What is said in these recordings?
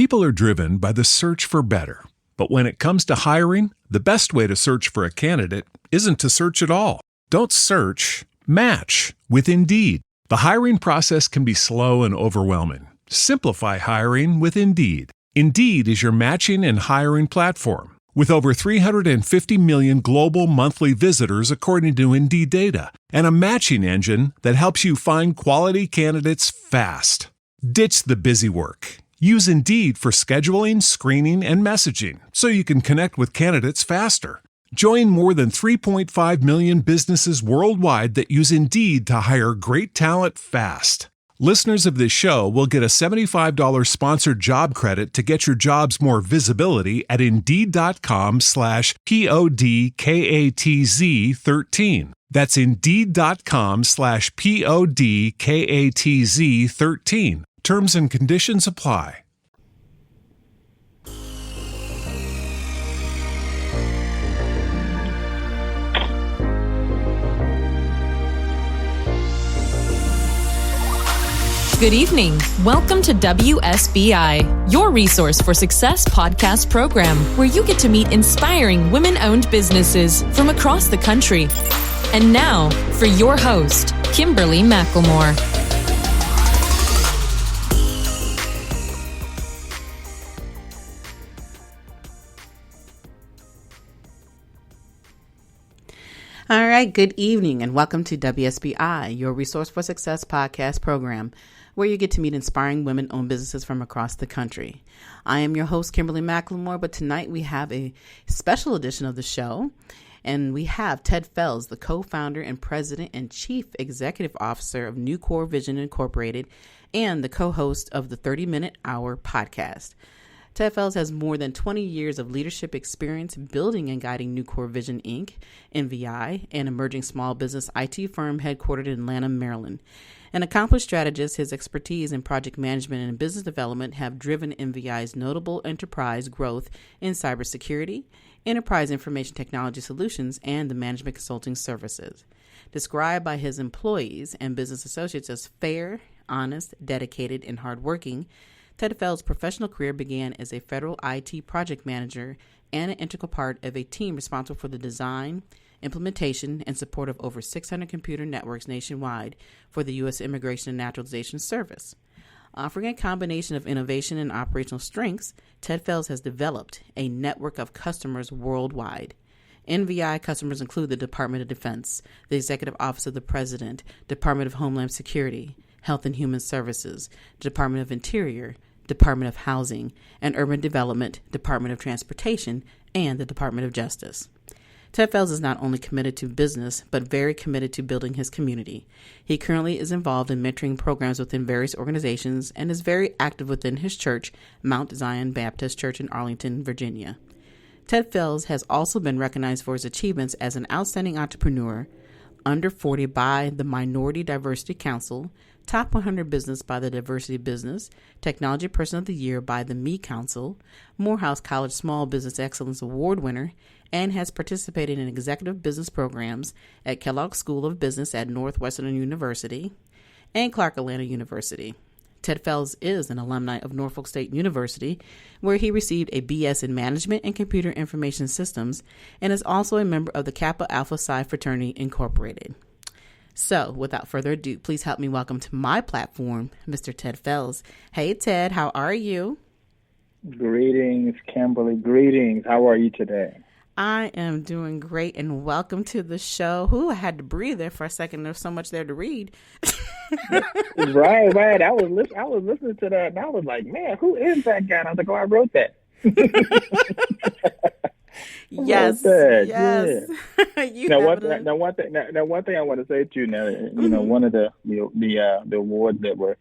People are driven by the search for better. But when it comes to hiring, the best way to search for a candidate isn't to search at all. Don't search, match with Indeed. The hiring process can be slow and overwhelming. Simplify hiring with Indeed. Indeed is your matching and hiring platform. With over 350 million global monthly visitors according to Indeed data, and a matching engine that helps you find quality candidates fast. Ditch the busy work. Use Indeed for scheduling, screening, and messaging so you can connect with candidates faster. Join more than 3.5 million businesses worldwide that use Indeed to hire great talent fast. Listeners of this show will get a $75 sponsored job credit to get your jobs more visibility at Indeed.com/PODKATZ13. That's Indeed.com/PODKATZ13. Terms and conditions apply. Good evening. Welcome to WSBI, your resource for success podcast program, where you get to meet inspiring women-owned businesses from across the country. And now, for your host, Kimberly McLemore. All right, good evening and welcome to WSBI, your Resource for Success podcast program, where you get to meet inspiring women-owned businesses from across the country. I am your host, Kimberly McLemore, but tonight we have a special edition of the show, and we have Ted Fells, the co-founder and president and chief executive officer of NucoreVision Incorporated and the co-host of the 30-Minute Hour podcast. Ted Fells has more than 20 years of leadership experience building and guiding NucoreVision Inc., NVI, an emerging small business IT firm headquartered in Lanham, Maryland. An accomplished strategist, his expertise in project management and business development have driven NVI's notable enterprise growth in cybersecurity, enterprise information technology solutions, and the management consulting services. Described by his employees and business associates as fair, honest, dedicated, and hardworking, Ted Fells' professional career began as a federal IT project manager and an integral part of a team responsible for the design, implementation, and support of over 600 computer networks nationwide for the U.S. Immigration and Naturalization Service. Offering a combination of innovation and operational strengths, Ted Fells has developed a network of customers worldwide. NVI customers include the Department of Defense, the Executive Office of the President, Department of Homeland Security, Health and Human Services, Department of Interior, Department of Housing and Urban Development, Department of Transportation, and the Department of Justice. Ted Fells is not only committed to business, but very committed to building his community. He currently is involved in mentoring programs within various organizations and is very active within his church, Mount Zion Baptist Church in Arlington, Virginia. Ted Fells has also been recognized for his achievements as an outstanding entrepreneur, under 40 by the Minority Diversity Council, Top 100 Business by the Diversity Business, Technology Person of the Year by the Me Council, Morehouse College Small Business Excellence Award winner, and has participated in executive business programs at Kellogg School of Business at Northwestern University and Clark Atlanta University. Ted Fells is an alumni of Norfolk State University, where he received a BS in Management and Computer Information Systems, and is also a member of the Kappa Alpha Psi Fraternity Incorporated. So, without further ado, please help me welcome to my platform, Mr. Ted Fells. Hey, Ted, how are you? Greetings, Kimberly. Greetings. How are you today? I am doing great, and welcome to the show. I had to breathe there for a second. There's so much there to read. Right. I was listening to that, and I was like, man, who is that guy? And I was like, oh, I wrote that. Yes. Yeah. One thing I want to say to you now, one of the awards that were,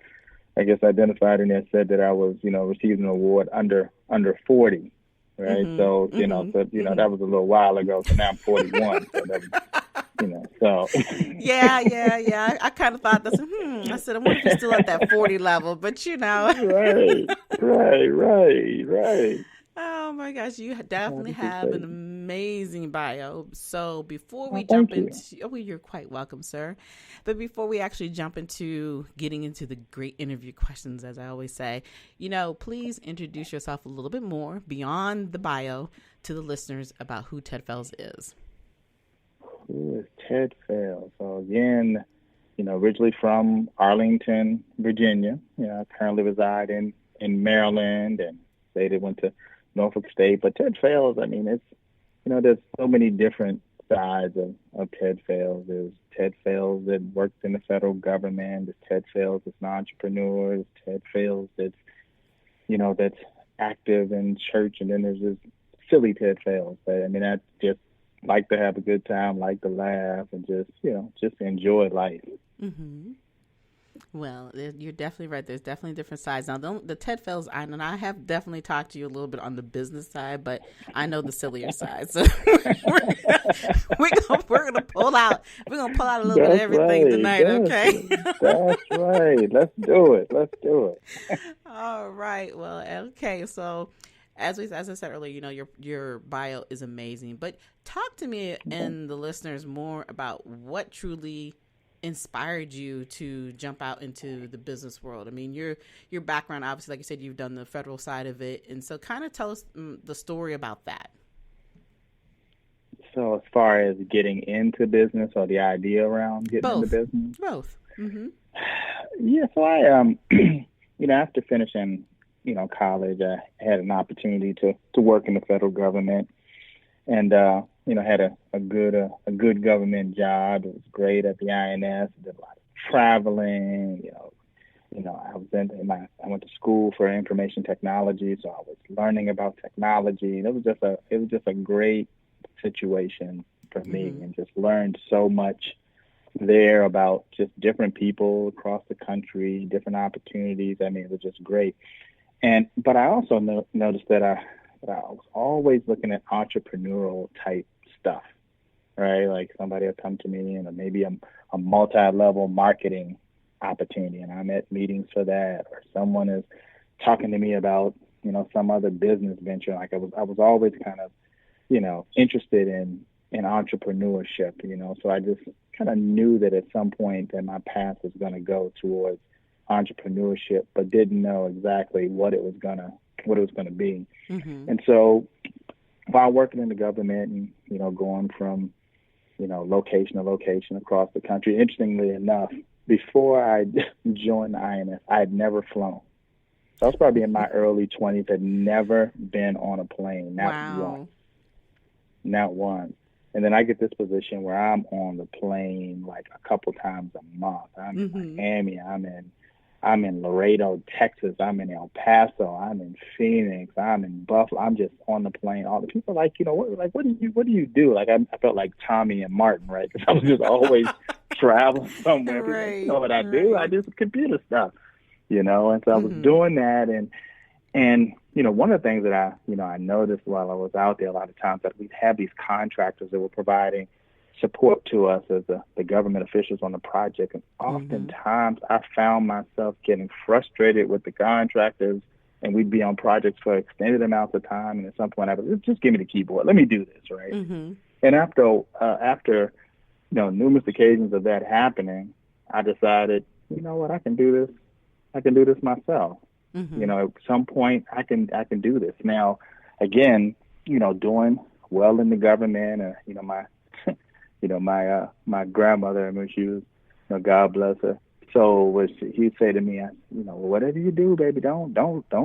I guess, identified in there said that I was, receiving an award under 40. Right. Mm-hmm. So, that was a little while ago. So now I'm 41. So that was, so. Yeah. I kind of thought this. I said, I wonder if he's still at that 40 level, but Right. Oh my gosh, you definitely have an amazing bio. So before we jump into, you're quite welcome, sir. But before we actually jump into getting into the great interview questions, as I always say, please introduce yourself a little bit more beyond the bio to the listeners about who Ted Fells is. Who is Ted Fells? So again, originally from Arlington, Virginia. I currently reside in Maryland, and went to Norfolk State. But Ted Fells, it's, there's so many different sides of Ted Fells. There's Ted Fells that works in the federal government. There's Ted Fells that's an entrepreneur. There's Ted Fells that's, that's active in church. And then there's this silly Ted Fells. But I just like to have a good time, like to laugh, and just enjoy life. Mm-hmm. Well, you're definitely right. There's definitely different sides. Now, the Ted Fells, I have definitely talked to you a little bit on the business side, but I know the sillier side. So we're gonna pull out a little bit of everything tonight. Okay. That's right. Let's do it. All right. Well, okay. So, as I said earlier, your bio is amazing. But talk to me and the listeners more about what truly inspired you to jump out into the business world. Your background, obviously, like you said, you've done the federal side of it, and so kind of tell us the story about that. So as far as getting into business, or the idea around getting into business? Both. Mm-hmm. Yeah. So I, after finishing, college, I had an opportunity to work in the federal government, and had a good government job. It was great at the INS. I did a lot of traveling. I went to school for information technology, so I was learning about technology. It was just a great situation for me, and just learned so much there about just different people across the country, different opportunities. It was just great. But I also noticed that I was always looking at entrepreneurial type stuff, right? Like somebody will come to me and maybe a multi-level marketing opportunity, and I'm at meetings for that, or someone is talking to me about, some other business venture. Like I was always kind of, interested in entrepreneurship, so I just kind of knew that at some point that my path was going to go towards entrepreneurship, but didn't know exactly what it was going to be. Mm-hmm. And so while working in the government and, going from, location to location across the country, interestingly enough, before I joined the INS, I had never flown. So I was probably in my early 20s, had never been on a plane, not once. And then I get this position where I'm on the plane like a couple times a month. I'm in Miami, I'm in Laredo, Texas. I'm in El Paso. I'm in Phoenix. I'm in Buffalo. I'm just on the plane. All the people are like, what do you do? Like I felt like Tommy and Martin, right? Because I was just always traveling somewhere. Right, what I do? I do computer stuff, And so I was doing that, and one of the things that I noticed while I was out there a lot of times that we'd have these contractors that were providing support to us as the government officials on the project. And oftentimes I found myself getting frustrated with the contractors, and we'd be on projects for extended amounts of time. And at some point I was just give me the keyboard. Let me do this. Right. Mm-hmm. And after numerous occasions of that happening, I decided, what, I can do this. I can do this myself. Mm-hmm. At some point I can do this. Now, again, doing well in the government, my grandmother, she was, God bless her. So he'd say to me, whatever you do, baby, don't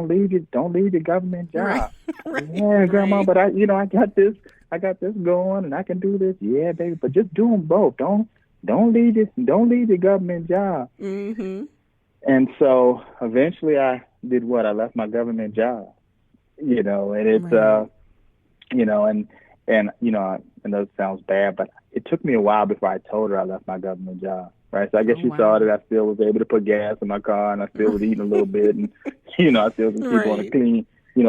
leave your government job. Right. Yeah, Grandma, but I got this going, and I can do this. Yeah, baby, but just do them both. Don't leave your government job. Mm-hmm. And so eventually I did what? I left my government job. And it's right. I know it sounds bad, but it took me a while before I told her I left my government job, right? So I guess she saw that I still was able to put gas in my car, and I still was eating a little bit, and, I still was keep on a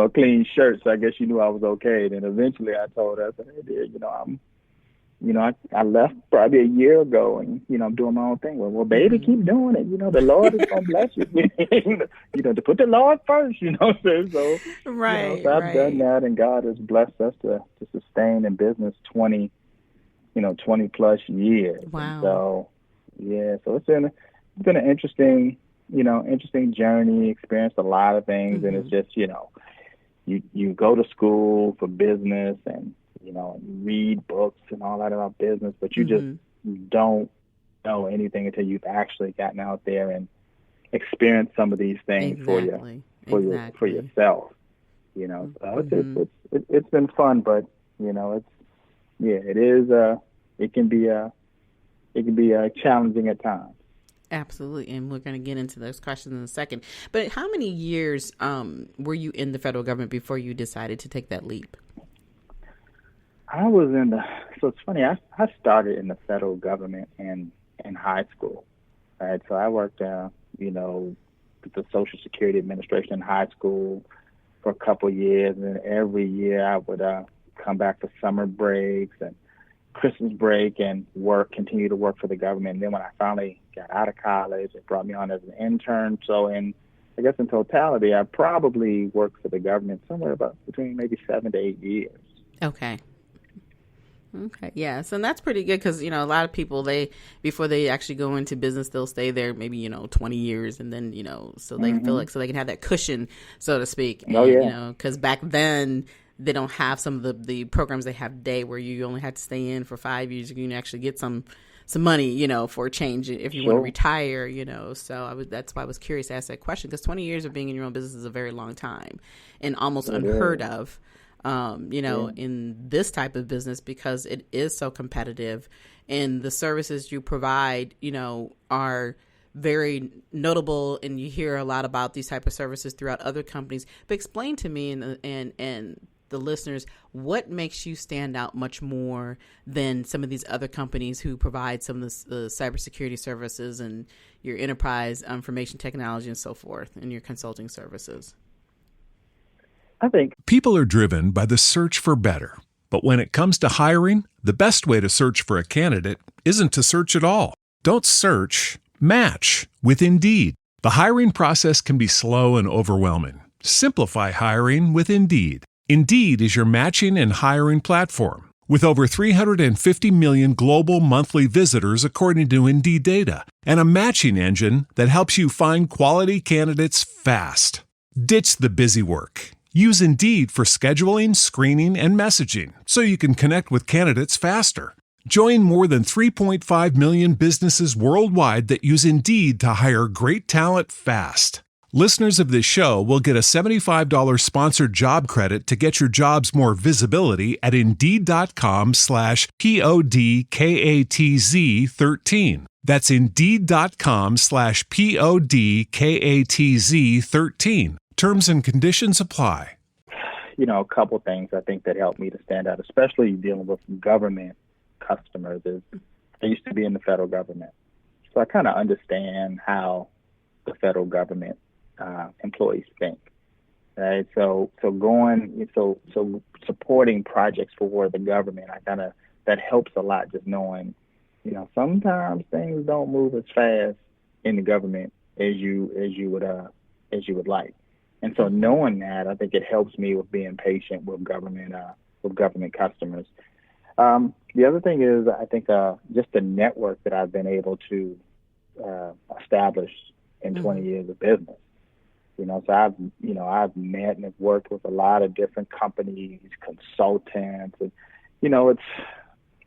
clean shirt, so I guess she knew I was okay. Then eventually I told her, I said, hey, dear, I left probably a year ago, and I'm doing my own thing. Well, baby, keep doing it. The Lord is gonna bless you. To put the Lord first. So right. So I've done that, and God has blessed us to sustain in business 20 plus years. Wow. And so so it's been an interesting journey. Experienced a lot of things, and it's just you go to school for business and read books and all that about business, but you just don't know anything until you've actually gotten out there and experienced some of these things for yourself. So it's been fun, but it can be challenging at times. Absolutely, and we're going to get into those questions in a second. But how many years were you in the federal government before you decided to take that leap? I was so it's funny, I started in the federal government in high school, right? So I worked, with the Social Security Administration in high school for a couple of years, and every year I would come back for summer breaks and Christmas break and continue to work for the government. And then when I finally got out of college, it brought me on as an intern. So I guess in totality, I probably worked for the government somewhere about between maybe 7 to 8 years. Okay. Yes. And that's pretty good because, a lot of people, before they actually go into business, they'll stay there maybe, 20 years and then, so they feel like, so they can have that cushion, so to speak. And, because back then they don't have some of the programs they have today where you only have to stay in for 5 years. You can actually get some money, for a change if you want to retire, So that's why I was curious to ask that question, because 20 years of being in your own business is a very long time and almost unheard of. In this type of business, because it is so competitive and the services you provide, are very notable, and you hear a lot about these type of services throughout other companies. But explain to me and the listeners, what makes you stand out much more than some of these other companies who provide some of the cybersecurity services and your enterprise information technology and so forth, and your consulting services? I think people are driven by the search for better. But when it comes to hiring, the best way to search for a candidate isn't to search at all. Don't search, match with Indeed. The hiring process can be slow and overwhelming. Simplify hiring with Indeed. Indeed is your matching and hiring platform. With over 350 million global monthly visitors according to Indeed data, and a matching engine that helps you find quality candidates fast. Ditch the busy work. Use Indeed for scheduling, screening, and messaging so you can connect with candidates faster. Join more than 3.5 million businesses worldwide that use Indeed to hire great talent fast. Listeners of this show will get a $75 sponsored job credit to get your jobs more visibility at Indeed.com/PODKATZ13. That's Indeed.com/PODKATZ13. Terms and conditions apply. A couple things I think that helped me to stand out, especially dealing with government customers, is I used to be in the federal government. So I kind of understand how the federal government employees think. Right? So supporting projects for the government, that helps a lot, just knowing, sometimes things don't move as fast in the government as you would like. And so knowing that, I think it helps me with being patient with government customers. The other thing is, I think just the network that I've been able to establish in 20 years of business. So I've met and have worked with a lot of different companies, consultants, and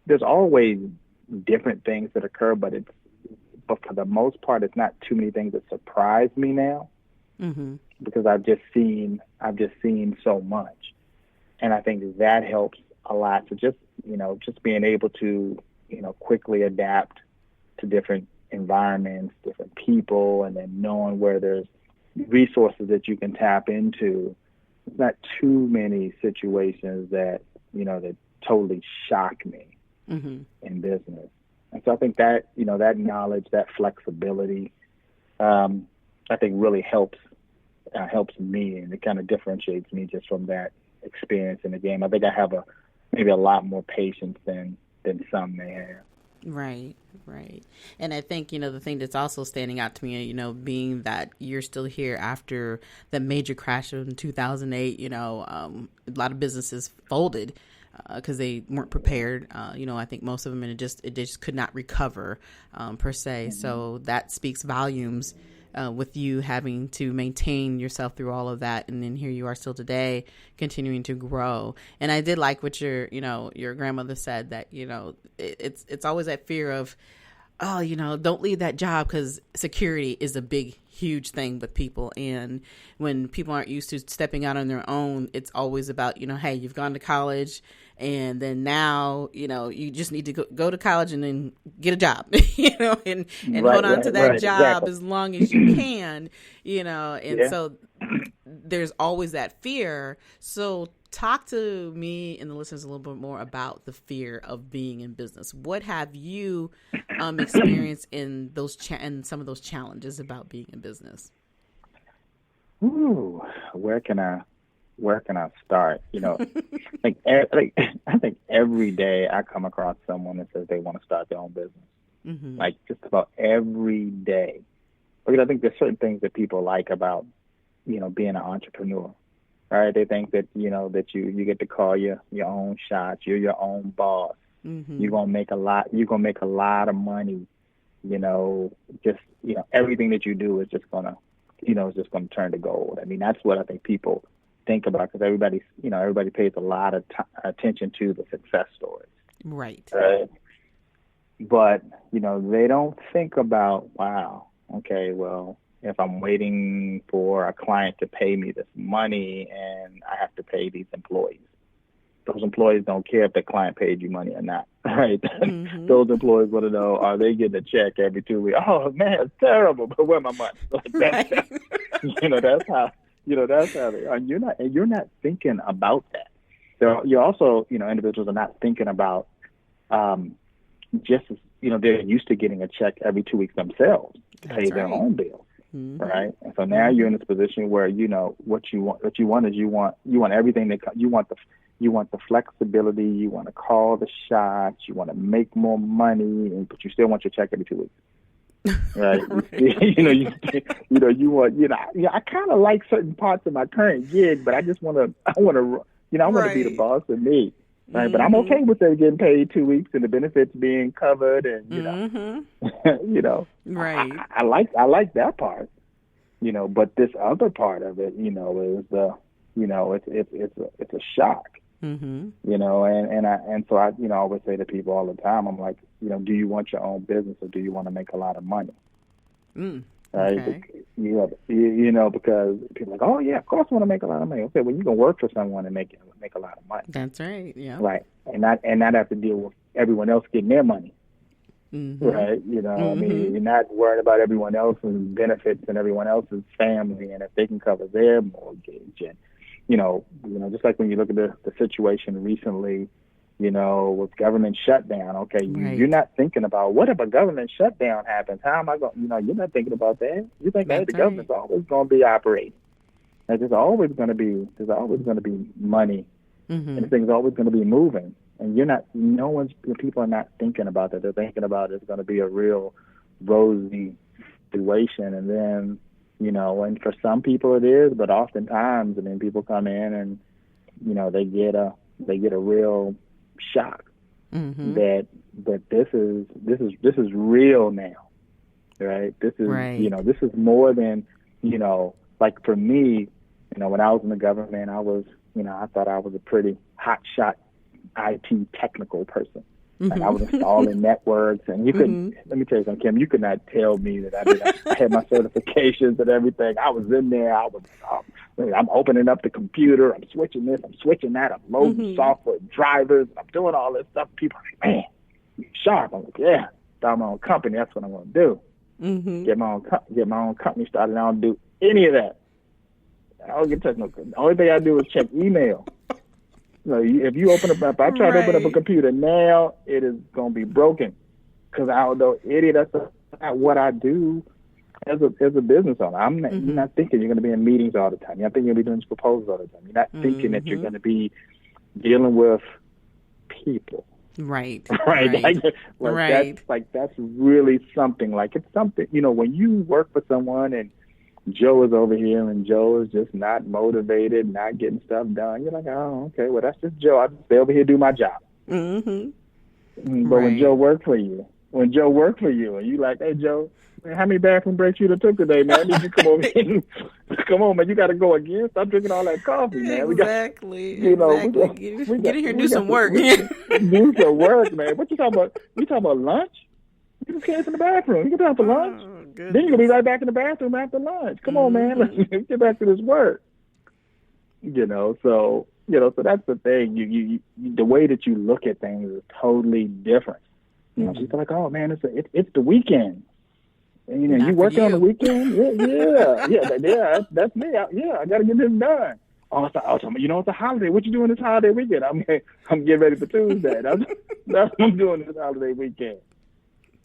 there's always different things that occur, but for the most part, it's not too many things that surprise me now. Mm-hmm. Because I've just seen so much, and I think that helps a lot. So just being able to quickly adapt to different environments, different people, and then knowing where there's resources that you can tap into. There's not too many situations that that totally shock me in business, and so I think that that knowledge, that flexibility, I think really helps me, and it kind of differentiates me just from that experience in the game. I think I have maybe a lot more patience than than some may have. Right. And I think, the thing that's also standing out to me, being that you're still here after the major crash in 2008, a lot of businesses folded because they weren't prepared. I think most of them, and it just could not recover per se. Mm-hmm. So that speaks volumes with you having to maintain yourself through all of that. And then here you are still today continuing to grow. And I did like what your grandmother said, that, it's always that fear of, don't leave that job, because security is a big, huge thing with people. And when people aren't used to stepping out on their own, it's always about, hey, you've gone to college, and then now, you just need to go to college and then get a job, and hold on to that job as long as you can, So there's always that fear. So talk to me and the listeners a little bit more about the fear of being in business. What have you experienced in those and some of those challenges about being in business? Ooh, where can I start? I think every day I come across someone that says they want to start their own business. Mm-hmm. Like just about every day, because I think there's certain things that people like about being an entrepreneur. Right? They think that, that you get to call your own shots. You're your own boss. Mm-hmm. You're going to make a lot of money. Everything that you do is just going to turn to gold. I mean, that's what I think people think about, because everybody pays a lot of attention to the success stories. Right. But, they don't think about, wow, okay, well, if I'm waiting for a client to pay me this money and I have to pay these employees, those employees don't care if the client paid you money or not, right? Mm-hmm. Those employees want to know, are they getting a check every 2 weeks? Oh man, it's terrible, but where's my money? That's how they are. And you're not thinking about that. So you're also, individuals are not thinking about they're used to getting a check every 2 weeks themselves to pay their own bills. Mm-hmm. Right, and so now you're in this position where what you want is you want everything that you want the flexibility, you want to call the shots, you want to make more money, but you still want your check every 2 weeks. Right, I kind of like certain parts of my current gig, but I want to be the boss of me. Right, mm-hmm. But I'm okay with them getting paid 2 weeks and the benefits being covered, and right. I like that part, But this other part of it, is the, it's a shock, mm-hmm. So I always say to people all the time, I'm like, do you want your own business or do you want to make a lot of money? Right? Okay. Because people are like, oh yeah, of course I want to make a lot of money. Okay, well you can work for someone and make a lot of money. That's right. Yeah. Right, and not have to deal with everyone else getting their money. Mm-hmm. Right, mm-hmm. I mean, you're not worried about everyone else's benefits and everyone else's family, and if they can cover their mortgage, and just like when you look at the situation recently, with government shutdown. Okay, right. You're not thinking about, what if a government shutdown happens? How am I going? You're not thinking about that. You think, hey, the government's always going to be operating. And there's always going to be money, mm-hmm. and things always going to be moving. And people are not thinking about that. They're thinking about it's going to be a real rosy situation. And then, and for some people it is, but oftentimes, people come in and, they get a real shock, mm-hmm. that this is real now, right? This is right. This is more than, like for me, when I was in the government, I was, I thought I was a pretty hot shot IT technical person. Mm-hmm. And I was installing networks, and you couldn't, mm-hmm. let me tell you something, Kim, you could not tell me that I had my certifications and everything. I was in there. I'm opening up the computer. I'm switching this. I'm switching that. I'm loading mm-hmm. software drivers. I'm doing all this stuff. People are like, man, you're sharp. I'm like, yeah, start my own company. That's what I'm going to do. Mm-hmm. Get my own company started. I don't do any of that. I don't get technical. The only thing I do is check email. If I try to open up a computer now, it is going to be broken, because I don't know any of that. That's not what I do as a business owner. Mm-hmm. You're not thinking you're going to be in meetings all the time. You're not thinking you're going to be doing proposals all the time. You're not thinking that you're going to be dealing with people. Right. Right. Right. That's really something. Like, it's something, when you work for someone and Joe is over here and Joe is just not motivated, not getting stuff done, you're like, oh, okay, well, that's just Joe. I'll just stay over here do my job. Mm-hmm. But right. when Joe worked for you, and you like, hey, Joe, man, how many bathroom breaks you took today, man? Did you come over here? Come on, man, you got to go again. Stop drinking all that coffee, man. Exactly. We got, get in here and do some work. Do some work, man. What you talking about? You talking about lunch? You just came from the bathroom. You get down for lunch. Then you're going to be right back in the bathroom after lunch. Come on, man. Let's get back to this work. So that's the thing. You the way that you look at things is totally different. She's like, oh, man, it's the weekend. And, you working on the weekend? Yeah, that's me. I got to get this done. Oh, it's a holiday. What you doing this holiday weekend? I'm getting ready for Tuesday. That's what I'm doing this holiday weekend.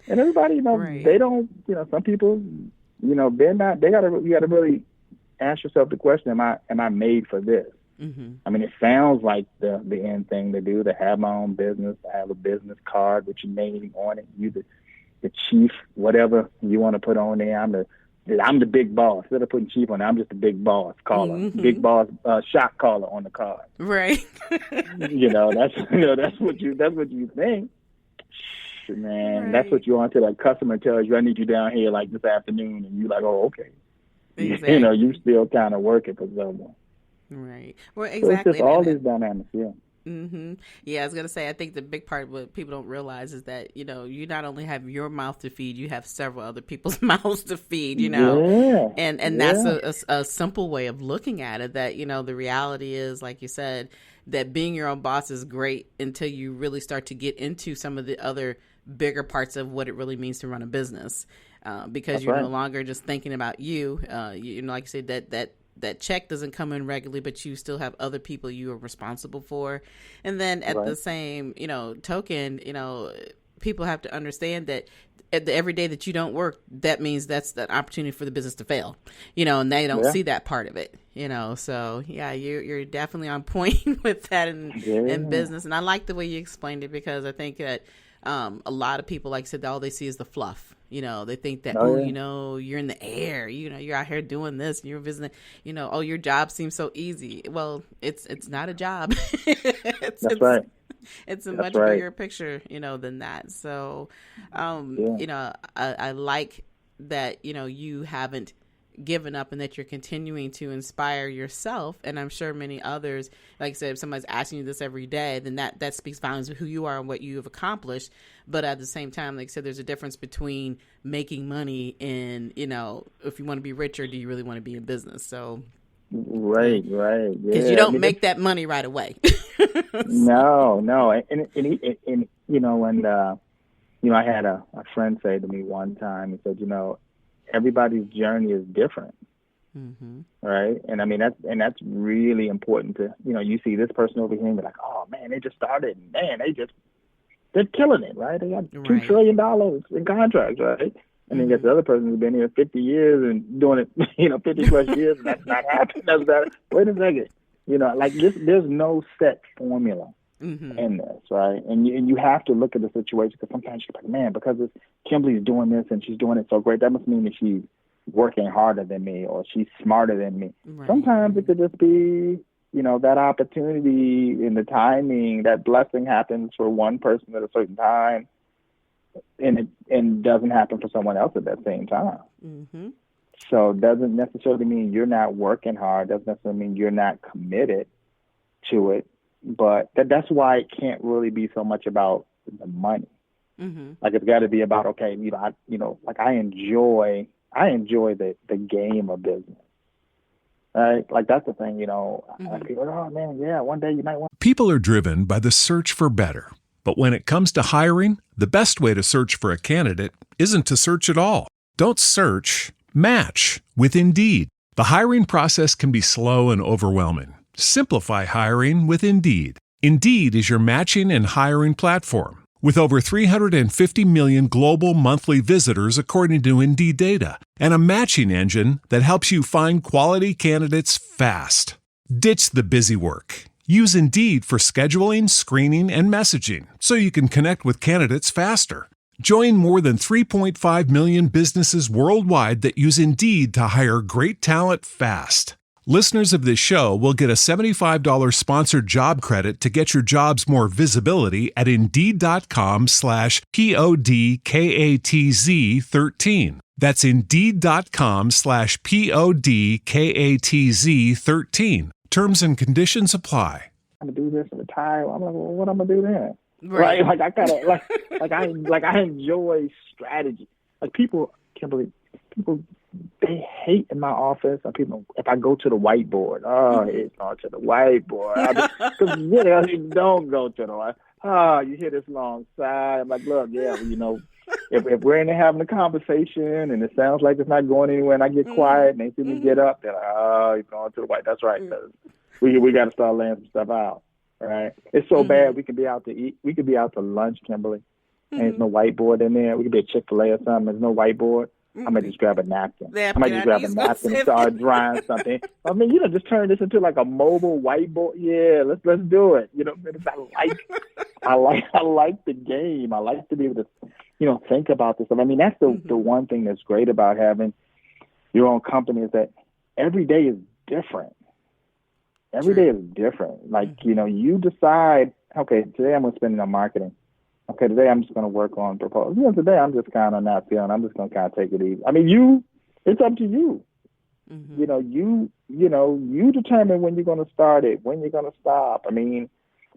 And everybody, right. They don't, some people, they're not, you got to really ask yourself the question, am I made for this? Mm-hmm. I mean, it sounds like the end thing to do, to have my own business, to have a business card with your name on it, you the chief, whatever you want to put on there. I'm the big boss. Instead of putting chief on it, I'm just the big boss caller, big boss shot caller on the card. Right. That's what you think. Man, That's what you want until that customer tells you, I need you down here like this afternoon, and you're like, oh, okay. Exactly. You still kind of working for someone. Right. Well, So exactly. it's just all these dynamics, yeah. Mm-hmm. Yeah, I was going to say, I think the big part of what people don't realize is that, you not only have your mouth to feed, you have several other people's mouths to feed, Yeah. And that's a simple way of looking at it, that, the reality is, like you said, that being your own boss is great until you really start to get into some of the other bigger parts of what it really means to run a business, because That's you're right. no longer just thinking about you. Like you said, that check doesn't come in regularly, but you still have other people you are responsible for. And then at the same, token, people have to understand that every day that you don't work, that means that's the opportunity for the business to fail, and they don't see that part of it, so yeah, you're definitely on point with that in business. And I like the way you explained it, because I think that a lot of people, like I said, all they see is the fluff. They think that, you're in the air, you're out here doing this, and you're visiting, your job seems so easy. Well, it's not a job. That's right. It's a much bigger picture, than that. So, I like that, you haven't given up and that you're continuing to inspire yourself. And I'm sure many others, like I said, if somebody's asking you this every day, then that speaks volumes of who you are and what you have accomplished. But at the same time, like I said, there's a difference between making money and, if you want to be rich, or do you really want to be in business? So, right. Yeah. Because you don't make that money right away. No. And I had a friend say to me one time, he said, everybody's journey is different. Mm-hmm. Right. And I mean, that's really important to, you see this person over here and be like, oh man, they just started, and man, they're killing it. Right. They got $2 trillion in contracts. Right. And then you get the other person who's been here 50 years and doing it, 50 plus years, and that's not happening. That's better. Wait a second. There's no set formula in this, right? And you have to look at the situation, because sometimes you're like, man, because Kimberly's doing this and she's doing it so great, that must mean that she's working harder than me, or she's smarter than me. Right. Sometimes it could just be, that opportunity and the timing, that blessing happens for one person at a certain time, and doesn't happen for someone else at that same time. Mm-hmm. So it doesn't necessarily mean you're not working hard. Doesn't necessarily mean you're not committed to it. But that's why it can't really be so much about the money. Mm-hmm. Like, it's got to be about, okay, I enjoy the game of business. Right? Like, that's the thing, like people, oh man, yeah, one day you might want. People are driven by the search for better. But when it comes to hiring, the best way to search for a candidate isn't to search at all. Don't search, match with Indeed. The hiring process can be slow and overwhelming. Simplify hiring with Indeed. Indeed is your matching and hiring platform. With over 350 million global monthly visitors according to Indeed data, and a matching engine that helps you find quality candidates fast. Ditch the busy work. Use Indeed for scheduling, screening, and messaging so you can connect with candidates faster. Join more than 3.5 million businesses worldwide that use Indeed to hire great talent fast. Listeners of this show will get a $75 sponsored job credit to get your jobs more visibility at Indeed.com/PODKATZ13. That's Indeed.com/PODKATZ13. Terms and conditions apply. I'm gonna do this and retire. I'm like, well, what I'm gonna do then? Right? Like I gotta I enjoy strategy. Like people, Kimberly, they hate in my office. People, if I go to the whiteboard, it's not to the whiteboard. Because you don't go to the whiteboard. You hear this long sigh. I'm like, look, if we're in there having a conversation and it sounds like it's not going anywhere, and I get quiet and they see me get up, they're like, he's going to the white. That's right. We got to start laying some stuff out. Right? It's so bad we could be out to eat. We could be out to lunch, Kimberly, and there's no whiteboard in there. We could be at Chick-fil-A or something. There's no whiteboard. I might just grab a napkin. I might just grab a napkin and start drawing something. I mean, just turn this into like a mobile whiteboard. Yeah, let's do it. I like the game. I like to be able to, think about this. I mean, that's the one thing that's great about having your own company is that every day is different. Every day is different. Like, you decide, okay, today I'm going to spend it on marketing. Okay, today I'm just going to work on proposals. Today I'm just kind of not feeling. I'm just going to kind of take it easy. I mean, it's up to you. You determine when you're going to start it, when you're going to stop. I mean,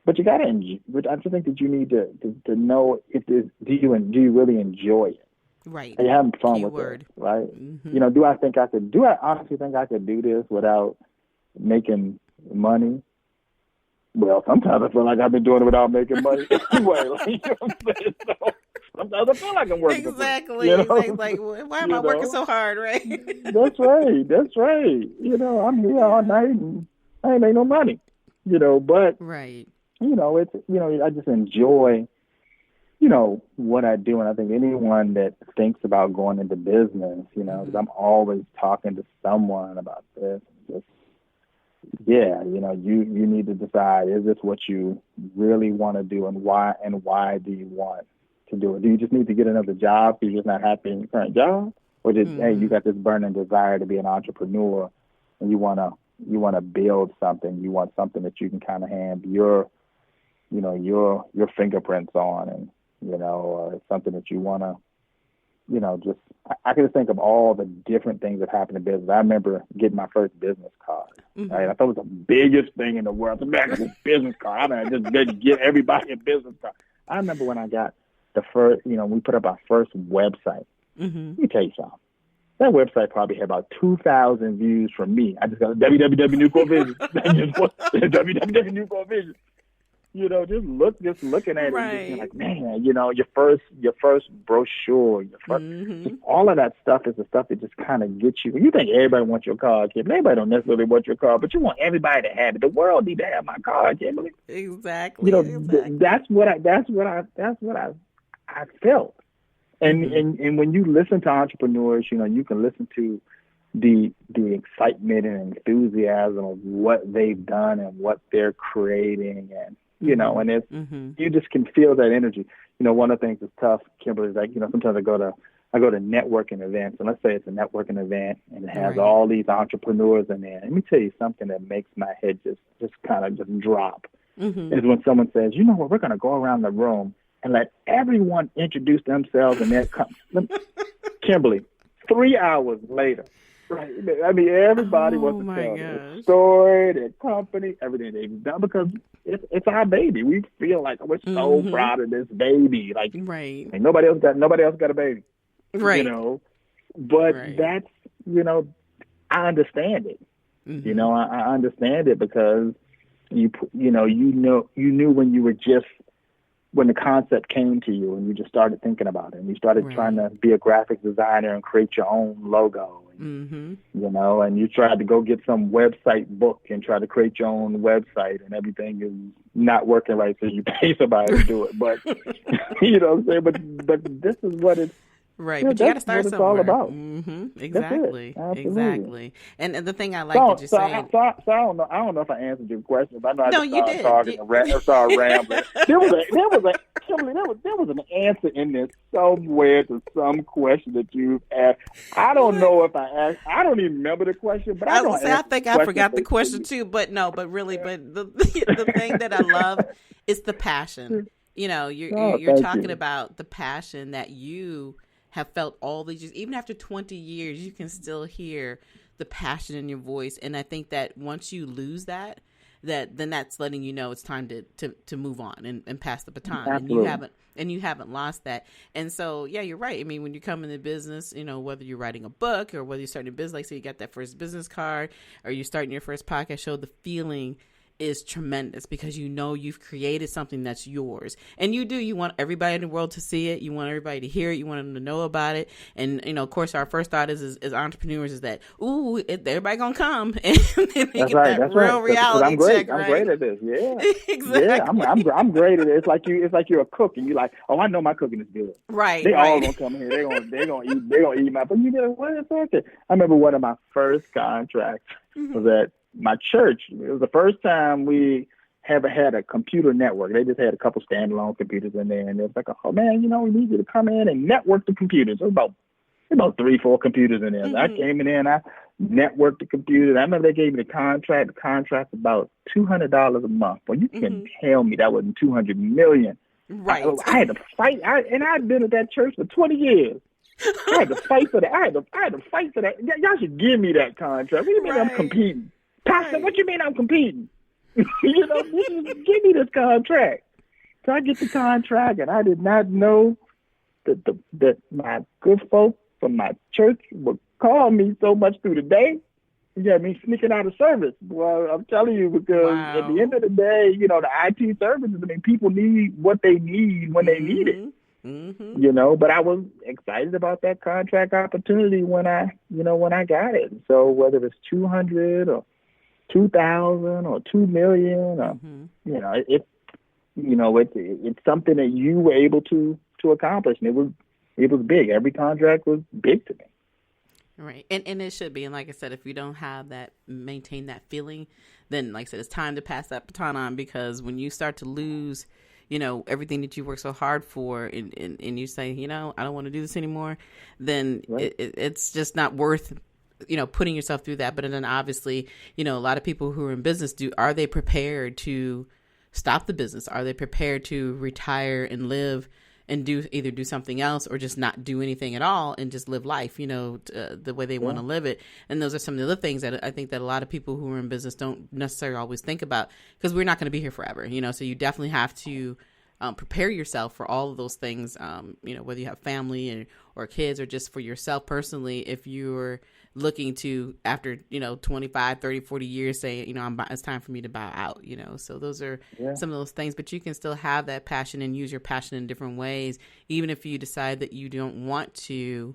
but you got to enjoy. I just think that you need to know do you really enjoy it? Right. Are you having fun with it? Right. Do I honestly think I could do this without making money? Well, sometimes I feel like I've been doing it without making money anyway. Like, what I'm saying? So sometimes I feel like I'm working. Exactly. Like, why am I working so hard, right? That's right. I'm here all night and I ain't made no money. But right. It's I just enjoy what I do, and I think anyone that thinks about going into business, because I'm always talking to someone about this. You need to decide, is this what you really want to do, and why do you want to do it? Do you just need to get another job because you're just not happy in your current job? Or hey, you got this burning desire to be an entrepreneur and you want to build something, you want something that you can kind of have your fingerprints on, and something that you want to I can just think of all the different things that happened in business. I remember getting my first business card. Right? I thought it was the biggest thing in the world. The business card. I mean, just get everybody a business card. I remember when I got the first, we put up our first website. Let me tell you something. That website probably had about 2,000 views from me. I just got www.NucoreVision. www.NucoreVision. Just looking at it, and just like, man, your first brochure, just all of that stuff is the stuff that just kind of gets you. You think everybody wants your card, Kim. Everybody don't necessarily want your card, but you want everybody to have it. The world need to have my card, Kimberly. Exactly. That's what I felt. And when you listen to entrepreneurs, you can listen to the excitement and enthusiasm of what they've done and what they're creating, and and it's you just can feel that energy. One of the things that's tough, Kimberly, is like, sometimes I go to networking events, and let's say it's a networking event and it has all these entrepreneurs in there. Let me tell you something that makes my head just kind of just drop. Is when someone says, we're going to go around the room and let everyone introduce themselves and their company. Kimberly, 3 hours later. Right. I mean, everybody wants to tell their story, their company, everything they've done, because it's our baby. We feel like we're so proud of this baby. Like, and nobody else got a baby. Right. But that's, I understand it. I understand it because you knew when you were when the concept came to you and you just started thinking about it and you started trying to be a graphic designer and create your own logo, and, and you tried to go get some website book and try to create your own website, and everything is not working right, so you pay somebody to do it. But, what I'm saying? But this is what Right, Yeah, but you got to that's start what it's somewhere. all about. Exactly, That's it. exactly. And the thing I like that you're saying. So I don't know. I don't know if I answered your question, but I know I No, just you started did. talking and started rambling. Kimberly, there was an answer in there somewhere to some question that you asked. I don't know if I asked. I don't even remember the question, but I know I think I forgot the question too. But no, but really, but the thing that I love is the passion. You know, you're talking about the passion that you have felt all these years. Even after 20 years, you can still hear the passion in your voice. And I think that once you lose that then that's letting you know it's time to move on and pass the baton. Absolutely. And you haven't lost that. And so, yeah, you're right. I mean, when you come into business, you know, whether you're writing a book or whether you're starting a business, like, so you got that first business card or you're starting your first podcast show, the feeling is tremendous because you know you've created something that's yours. And you want everybody in the world to see it. You want everybody to hear it. You want them to know about it. And, you know, of course, our first thought is as entrepreneurs is that, everybody gonna come and then they get that real reality check, right? I'm great at this. Yeah. Exactly. Yeah, I'm great at it. It's like you're a cook and you're like, oh, I know my cooking is good. Right. They all gonna come here. They're gonna eat my, but you know what is it? I remember one of my first contracts was at my church. It was the first time we ever had a computer network. They just had a couple standalone computers in there, and it was like, oh man, you know, we need you to come in and network the computers. There was about 3-4 computers in there. So I came in there and I networked the computers. I remember they gave me the contract. The contract about $200 a month. Well, you can tell me that wasn't $200 million. Right. I had to fight. I'd been at that church for 20 years. I had to fight for that. I had to fight for that. Y'all should give me that contract. What do you mean I'm competing? Pastor, what you mean I'm competing? You know, give me this contract. So I get the contract, and I did not know that my good folk from my church would call me so much through the day. You got me sneaking out of service. Well, I'm telling you, because at the end of the day, you know, the IT services, I mean, people need what they need when they need it. You know, but I was excited about that contract opportunity when I got it. So whether it's 200 or 2,000 or 2 million, or, you know, it's something that you were able to accomplish, and it was big. Every contract was big to me. Right. And it should be. And like I said, if you don't have that, maintain that feeling, then like I said, it's time to pass that baton on, because when you start to lose, you know, everything that you work so hard for, and you say, you know, I don't want to do this anymore, then it's just not worth, you know, putting yourself through that. But then obviously, you know, a lot of people who are in business are they prepared to stop the business? Are they prepared to retire and live and either do something else or just not do anything at all and just live life, you know, the way they want to live it? And those are some of the other things that I think that a lot of people who are in business don't necessarily always think about, because we're not going to be here forever, you know, so you definitely have to prepare yourself for all of those things, you know, whether you have family or kids, or just for yourself personally, if you're looking to, after, you know, 25, 30, 40 years, say, you know, it's time for me to bow out, you know. So those are some of those things, but you can still have that passion and use your passion in different ways, even if you decide that you don't want to,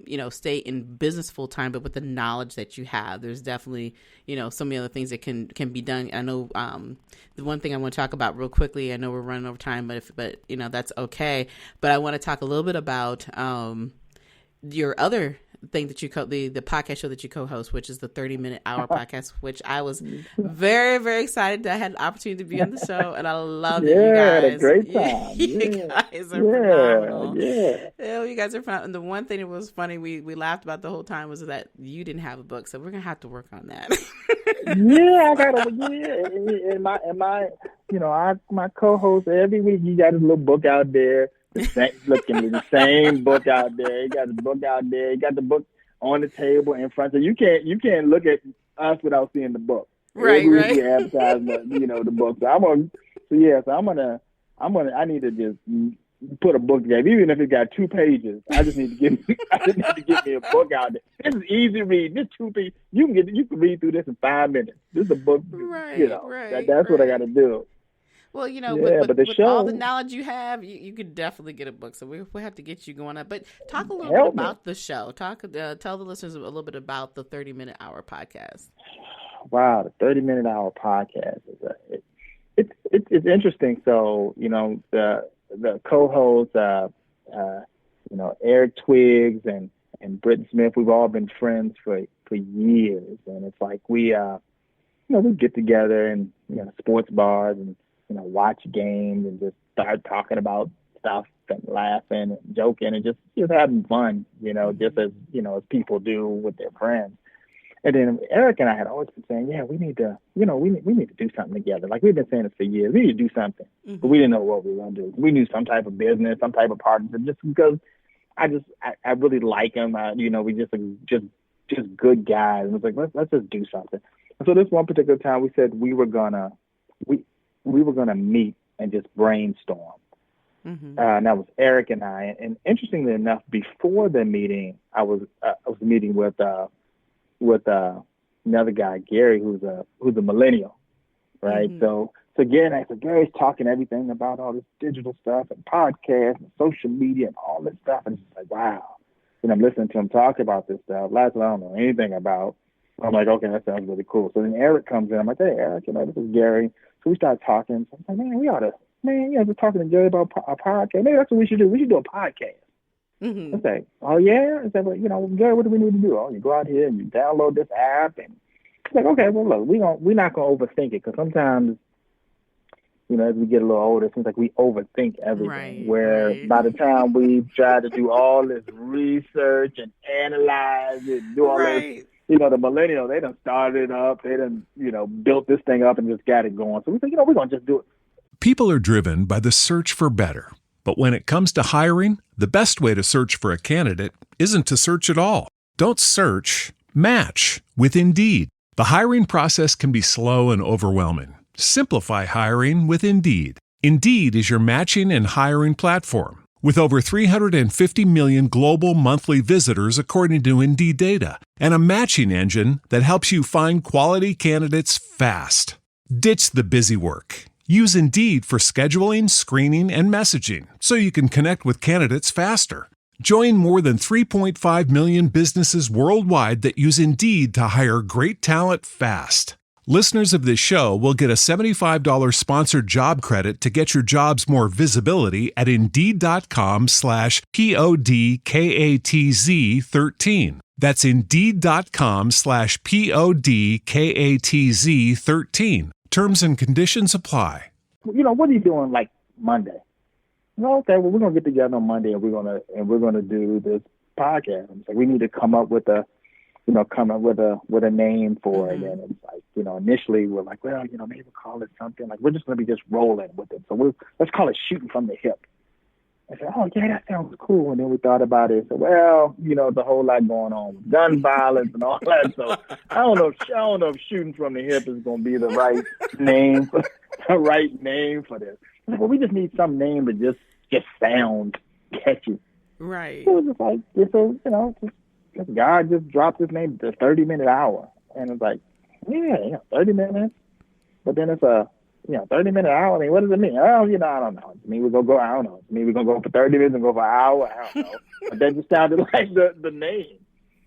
you know, stay in business full time, but with the knowledge that you have, there's definitely, you know, so many other things that can be done. I know, the one thing I want to talk about real quickly, I know we're running over time, but you know, that's okay. But I want to talk a little bit about, your other thing that you the podcast show that you co-host, which is the 30-minute hour podcast, which I was very, very excited that I had the opportunity to be on the show, and I loved it. You guys, had a great time. You guys are phenomenal. Yeah, you guys are phenomenal. And the one thing that was funny, we laughed about the whole time, was that you didn't have a book, so we're gonna have to work on that. I got and my you know, my co-host every week, he got his little book out there. The same book out there. He got the book out there. He got the book on the table in front. So you can't look at us without seeing the book. Right. Advertisement, you know, the book. So I need to just put a book together, even if it got 2 pages. I just need to get me a book out there. This is easy read. This 2 pages, you can read through this in 5 minutes. This is a book. Right. You know, that's what I got to do. Well, you know, but with all the knowledge you have, you could definitely get a book. So we have to get you going up. But talk a little bit about the show. Tell the listeners a little bit about the 30-minute hour podcast. Wow, the 30-minute hour podcast it's interesting. So, you know, the co-host Eric Twiggs and Britton Smith, we've all been friends for years. And it's like we get together and, sports bars and, watch games and just start talking about stuff and laughing and joking and just having fun, just as, as people do with their friends. And then Eric and I had always been saying, yeah, we need to, we need to do something together. Like we've been saying this for years. We need to do something, but we didn't know what we were going to do. We knew some type of business, some type of partnership, just because I really like him. We just good guys. And it's like, let's just do something. And so this one particular time we said we were gonna meet and just brainstorm. And that was Eric and I. And interestingly enough, before the meeting, I was meeting with another guy, Gary, who's a millennial, right? So again, Gary's talking everything about all this digital stuff and podcasts and social media and all this stuff, and it's just like, wow. And I'm listening to him talk about this stuff. Last one I don't know anything about. I'm like, okay, that sounds really cool. So then Eric comes in. I'm like, hey, Eric, this is Gary. So we start talking. So I'm like, we're talking to Gary about a podcast. Maybe that's what we should do. We should do a podcast. I say, oh yeah? I said, well, Gary, what do we need to do? Oh, you go out here and you download this app. And it's like, okay, well, look, we're not going to overthink it, because sometimes, as we get a little older, it seems like we overthink everything. Right, by the time we try to do all this research and analyze it, do all this, the millennials, they done started it up. They done, built this thing up and just got it going. So we said, we're going to just do it. People are driven by the search for better. But when it comes to hiring, the best way to search for a candidate isn't to search at all. Don't search, match with Indeed. The hiring process can be slow and overwhelming. Simplify hiring with Indeed. Indeed is your matching and hiring platform. With over 350 million global monthly visitors according to Indeed data, and a matching engine that helps you find quality candidates fast. Ditch the busy work. Use Indeed for scheduling, screening, and messaging so you can connect with candidates faster. Join more than 3.5 million businesses worldwide that use Indeed to hire great talent fast. Listeners of this show will get a $75 sponsored job credit to get your jobs more visibility at Indeed.com/PODKATZ13. That's Indeed.com/PODKATZ13. Terms and conditions apply. What are you doing like Monday? Okay, well, we're gonna get together on Monday and we're gonna do this podcast. It's like we need to come up with a name for it. And it's like, initially we're like, well, maybe we'll call it something like we're just gonna be just rolling with it. So let's call it shooting from the hip. I said, oh yeah, that sounds cool. And then we thought about it. So well, the whole lot going on with gun violence and all that. So I don't know if shooting from the hip is going to be the right name for this. Well, we just need some name that just sound catchy. Right. So it was just like, God just dropped his name, the 30-minute hour, and it's like, 30 minutes. But then it's a 30-minute hour. I mean, what does it mean? Oh, I don't know. It mean we're going to go, I don't know. It mean we're going to go for 30 minutes and go for an hour. I don't know. But that just sounded like the name.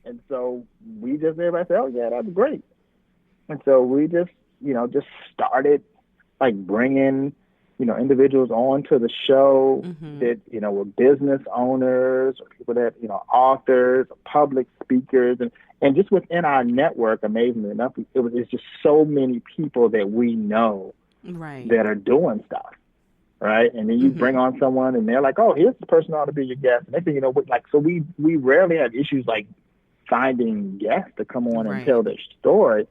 And so everybody said, oh, yeah, that's great. And so we just started like bringing, individuals onto the show that, were business owners or people that, authors, public speakers, and just within our network, amazingly enough, it's just so many people that we know that are doing stuff, right? And then you bring on someone, and they're like, "Oh, here's the person ought to be your guest." And next thing you know, so we rarely have issues like finding guests to come on and tell their story.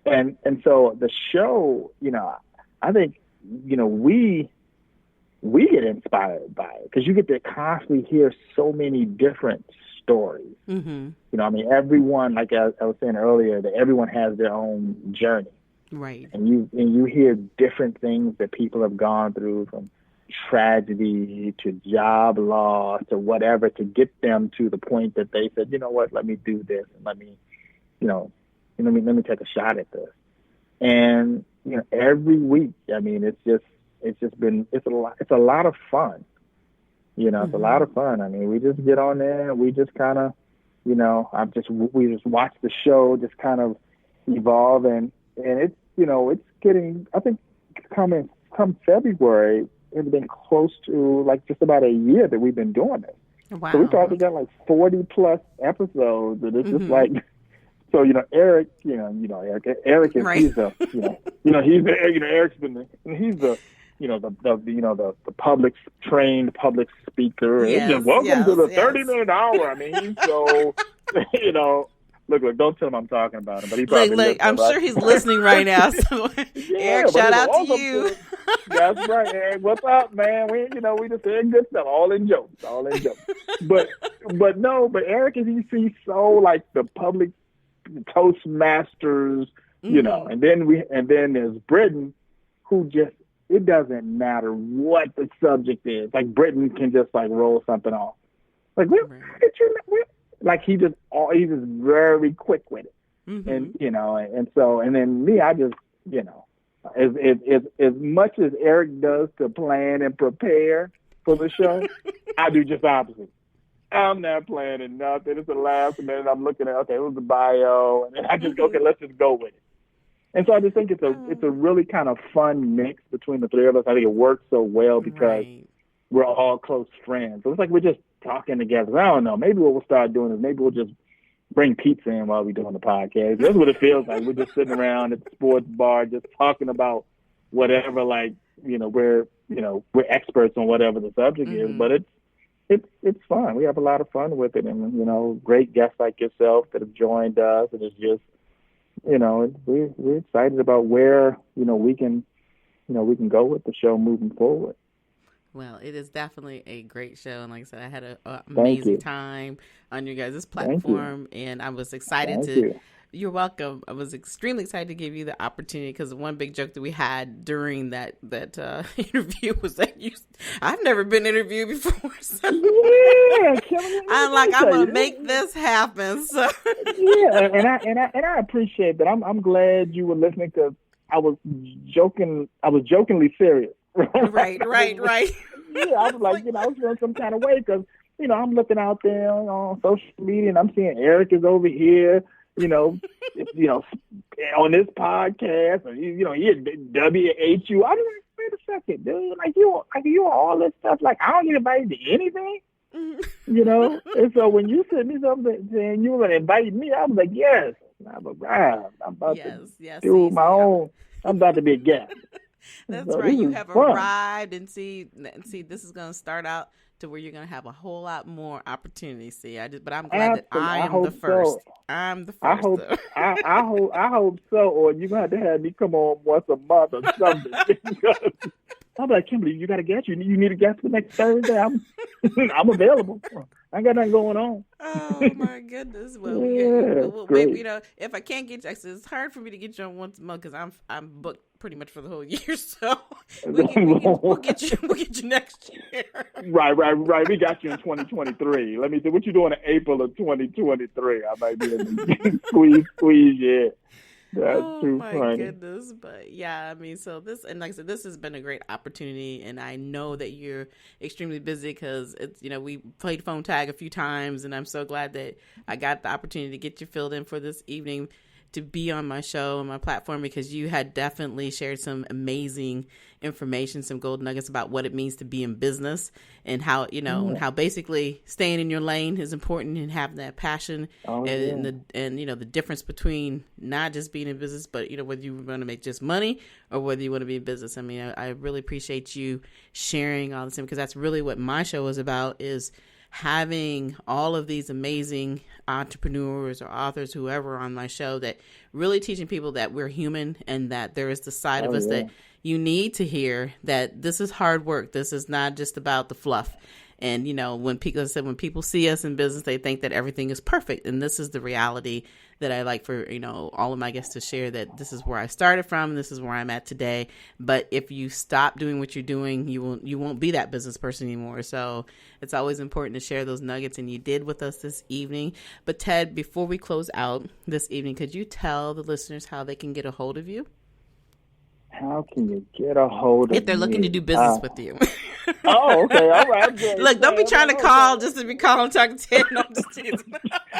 And so the show, I think, we get inspired by it because you get to constantly hear so many different stories. Everyone, like I was saying earlier, that everyone has their own journey. Right. And you hear different things that people have gone through, from tragedy to job loss to whatever, to get them to the point that they said, you know what, let me do this and let me take a shot at this. And every week, I mean, it's a lot of fun. It's a lot of fun. I mean, we just get on there and we just kind of, we just watch the show just kind of evolve, and it's, it's getting, I think, come February, it's been close to like just about a year that we've been doing this. Wow. So we probably got like 40 plus episodes, and it's just like, so Eric, Eric is right. he's the Eric's been he's the the public trained public speaker. Yes, And just welcome to the 30-minute hour. I mean, he's so Look, don't tell him I'm talking about him, but he probably look. I'm sure he's listening right now. So, Eric, shout out to you. That's right, Eric. What's up, man? We just saying good stuff, all in jokes. But Eric he's so like the public Toastmasters, and then there's Britain, who just, it doesn't matter what the subject is. Like Britain can just like roll something off. Like he's just very quick with it. And and then me, I just as much as Eric does to plan and prepare for the show, I do just opposite. I'm not planning nothing. It's the last minute. I'm looking at, okay, who's the bio? And then I just go, okay, let's just go with it. And so I just think it's a really kind of fun mix between the three of us. I think it works so well because we're all close friends. So it's like we're just talking together. I don't know. Maybe what we'll start doing is maybe we'll just bring pizza in while we're doing the podcast. That's what it feels like. We're just sitting around at the sports bar just talking about whatever, like, we're experts on whatever the subject is. But it's fun. We have a lot of fun with it, and great guests like yourself that have joined us, and it's just we're excited about where we can go with the show moving forward. Well, it is definitely a great show, and like I said, I had an amazing time on your guys' platform, and I was excited You're welcome. I was extremely excited to give you the opportunity because one big joke that we had during that interview was that I've never been interviewed before. So I'm going to make this happen. So and I appreciate that. I'm glad you were listening because I was jokingly serious. Right. Yeah, I was like, I was feeling some kind of way because I'm looking out there on social media and I'm seeing Eric is over here. On this podcast, and he had WHU. I was like, wait a second, dude. Like you all this stuff. Like I don't get invited to anything. And so when you said me something saying you were going to invite me, I was like, yes, I've arrived. I'm about to do my own. I'm about to be a guest. That's right. You have arrived, and see, this is going to start out to where you're going to have a whole lot more opportunities. But I'm glad that I am the first. I'm the first. I hope so. Or you're going to have me come on once a month or something. I'm like, Kimberly, you got a guest? You need a guest for next Thursday? I'm available. I ain't got nothing going on. Oh my goodness! Well, maybe, if I can't get you, it's hard for me to get you on once a month because I'm booked pretty much for the whole year. So we'll get you next year. Right. We got you in 2023. Let me see what you doing in April of 2023. I might be in the squeeze. Yeah. That's too funny. Oh my goodness. But yeah, I mean, so this, and like I said, this has been a great opportunity, and I know that you're extremely busy because it's, we played phone tag a few times, and I'm so glad that I got the opportunity to get you filled in for this evening to be on my show and my platform, because you had definitely shared some amazing information, some gold nuggets about what it means to be in business and how, and how basically staying in your lane is important and having that passion the difference between not just being in business, but, whether you want to make just money or whether you want to be in business. I mean, I really appreciate you sharing all this, because that's really what my show is about, is having all of these amazing entrepreneurs or authors, whoever on my show, that really teaching people that we're human and that there is the side of us that you need to hear, that this is hard work. This is not just about the fluff. And, when people see us in business, they think that everything is perfect. And this is the reality that I like for, all of my guests to share, that this is where I started from and this is where I'm at today. But if you stop doing what you're doing, you won't be that business person anymore. So it's always important to share those nuggets, and you did with us this evening. But Ted, before we close out this evening, could you tell the listeners how they can get a hold of you? How can you get a hold of if they're looking to do business with you? Oh, okay. All right. Good. Look, don't be trying to call just to be calling talking Ted. No, I'm just teasing.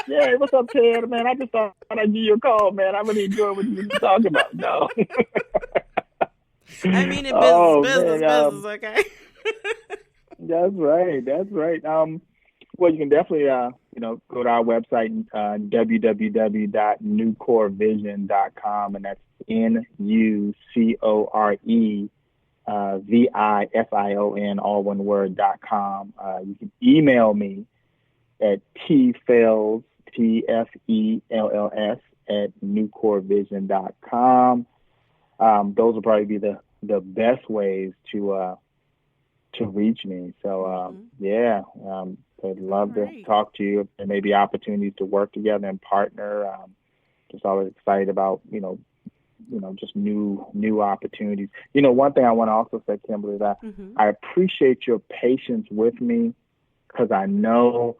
Yeah, what's up, Ted? Man, I just thought I'd give you a call, man. I really enjoy what you're talking about. No. I mean, in business, okay? That's right. Well, you can definitely, go to our website, www.NucoreVision.com, and that's NucoreVision, all one word, .com. You can email me at tfells, TFELLS, at NucoreVision.com. Those will probably be the best ways to reach me. So, I'd love to talk to you. There may be opportunities to work together and partner. Just always excited about, just new opportunities. One thing I want to also say, Kimberly, is that I appreciate your patience with me, because I know,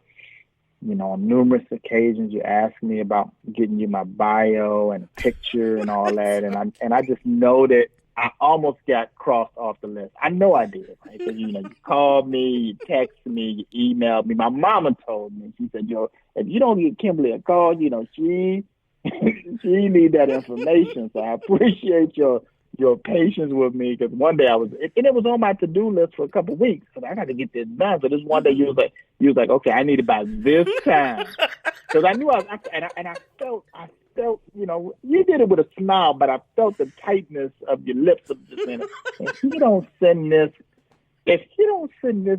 on numerous occasions you asked me about getting you my bio and a picture and all that, and I just know that I almost got crossed off the list. I know I did, right? Because, you called me, you texted me, you emailed me. My mama told me, she said, if you don't get Kimberly a call, she need that information. So I appreciate your patience with me, because one day it was on my to-do list for a couple of weeks, because I got to get this done. So this one day you was like, okay, I need it by this time. Because I knew I felt, you did it with a smile, but I felt the tightness of your lips of just saying, if you don't send this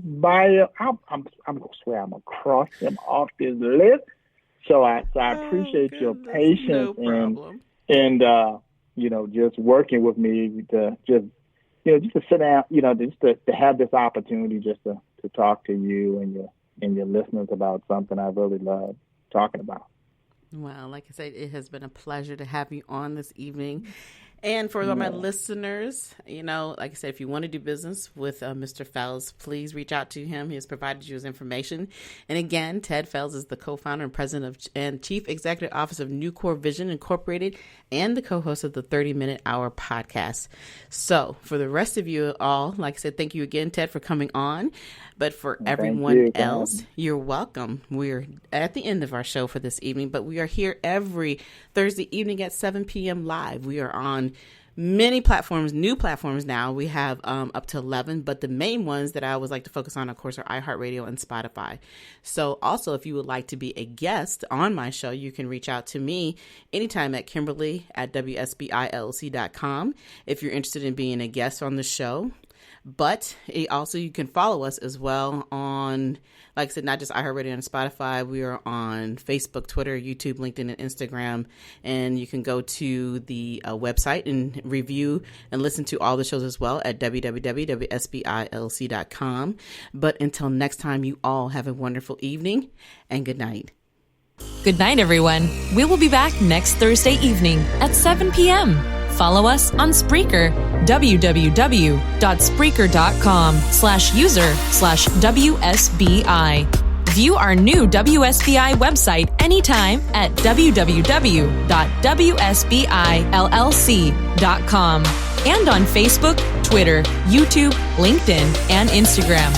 bio, I'm gonna swear I'm gonna cross him off this list. So I appreciate your patience and just working with me to just to sit down, just to have this opportunity just to talk to you and your listeners about something I really love talking about. Well, like I said, it has been a pleasure to have you on this evening. And for my listeners, like I said, if you want to do business with Mr. Fells, please reach out to him. He has provided you his information. And again, Ted Fells is the co-founder and president and chief executive officer of NucoreVision Incorporated and the co-host of the 30-Minute Hour podcast. So for the rest of you all, like I said, thank you again, Ted, for coming on. But for everyone else, you're welcome. We're at the end of our show for this evening, but we are here every Thursday evening at 7 p.m. live. We are on many platforms, new platforms now. We have up to 11, but the main ones that I always like to focus on, of course, are iHeartRadio and Spotify. So also, if you would like to be a guest on my show, you can reach out to me anytime at Kimberly@WSBILLC.com if you're interested in being a guest on the show. But also, you can follow us as well on, like I said, not just iHeartRadio and Spotify. We are on Facebook, Twitter, YouTube, LinkedIn, and Instagram. And you can go to the website and review and listen to all the shows as well at www.sbilc.com. But until next time, you all have a wonderful evening and good night. Good night, everyone. We will be back next Thursday evening at 7 p.m. Follow us on Spreaker, www.spreaker.com/user/WSBI. View our new WSBI website anytime at www.wsbillc.com and on Facebook, Twitter, YouTube, LinkedIn, and Instagram.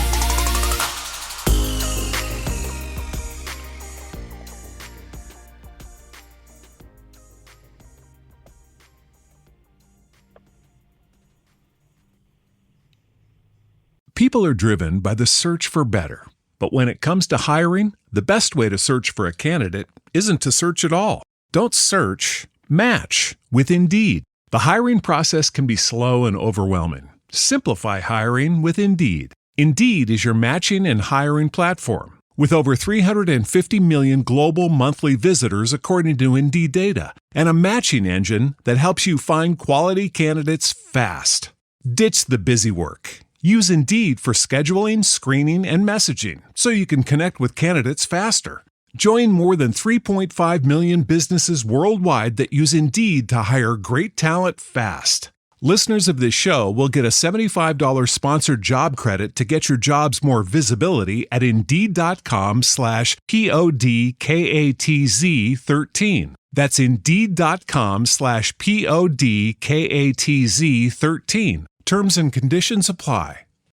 People are driven by the search for better. But when it comes to hiring, the best way to search for a candidate isn't to search at all. Don't search, match with Indeed. The hiring process can be slow and overwhelming. Simplify hiring with Indeed. Indeed is your matching and hiring platform. With over 350 million global monthly visitors according to Indeed data, and a matching engine that helps you find quality candidates fast. Ditch the busy work. Use Indeed for scheduling, screening, and messaging so you can connect with candidates faster. Join more than 3.5 million businesses worldwide that use Indeed to hire great talent fast. Listeners of this show will get a $75 sponsored job credit to get your jobs more visibility at Indeed.com/PODKATZ13. That's Indeed.com/PODKATZ13. Terms and conditions apply.